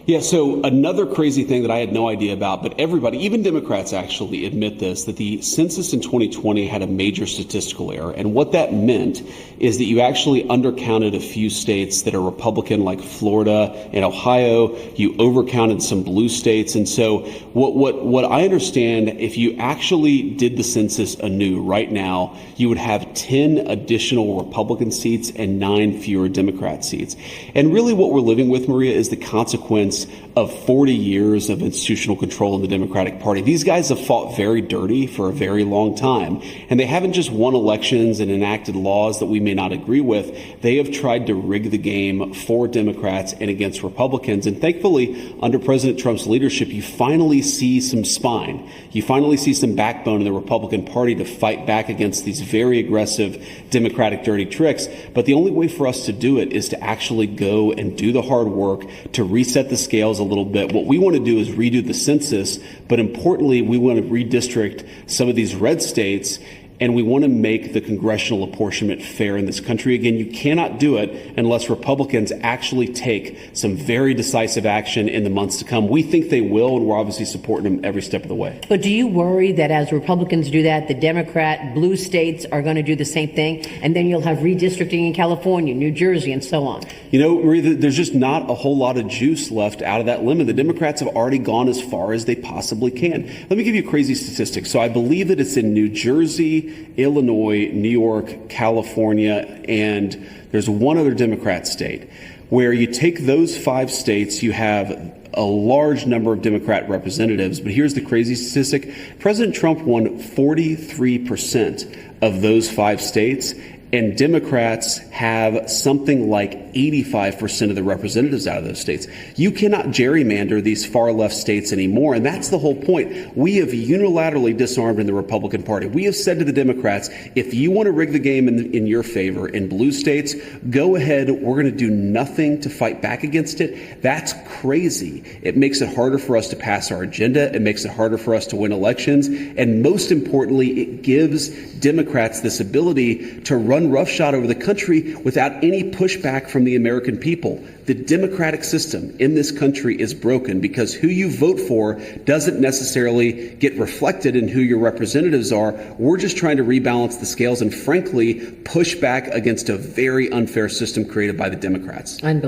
Yeah, so another crazy thing that I had no idea about, but everybody, even Democrats actually admit this, that the census in 2020 had a major statistical error. And what that meant is that you actually undercounted a few states that are Republican, like Florida and Ohio. You overcounted some blue states. And so what I understand, if you actually did the census anew right now, you would have 10 additional Republican seats and 9 fewer Democrat seats. And really what we're living with, Maria, is the consequence of 40 years of institutional control in the Democratic Party. These guys have fought very dirty for a very long time, and they haven't just won elections and enacted laws that we may not agree with. They have tried to rig the game for Democrats and against Republicans. And thankfully, under President Trump's leadership, you finally see some spine. You finally see some backbone in the Republican Party to fight back against these very aggressive Democratic dirty tricks. But the only way for us to do it is to actually go and do the hard work to reset the scales a little bit. What we want to do is redo the census, but importantly, we want to redistrict some of these red states, and we want to make the congressional apportionment fair in this country. Again, you cannot do it unless Republicans actually take some very decisive action in the months to come. We think they will, and we're obviously supporting them every step of the way. But do you worry that as Republicans do that, the Democrat blue states are going to do the same thing, and then you'll have redistricting in California, New Jersey, and so on? You know, Maria, there's just not a whole lot of juice left out of that lemon. The Democrats have already gone as far as they possibly can. Let me give you a crazy statistic. So I believe that it's in New Jersey, Illinois, New York, California, and there's one other Democrat state where you take those 5 states, you have a large number of Democrat representatives. But here's the crazy statistic. President Trump won 43% of those 5 states, and Democrats have something like 85% of the representatives out of those states. You cannot gerrymander these far left states anymore, and that's the whole point. We have unilaterally disarmed in the Republican Party. We have said to the Democrats, if you want to rig the game in your favor in blue states, go ahead. We're going to do nothing to fight back against it. That's crazy. It makes it harder for us to pass our agenda. It makes it harder for us to win elections. And most importantly, it gives Democrats this ability to run roughshod over the country without any pushback from the American people. The democratic system in this country is broken because who you vote for doesn't necessarily get reflected in who your representatives are. We're just trying to rebalance the scales and, frankly, push back against a very unfair system created by the Democrats.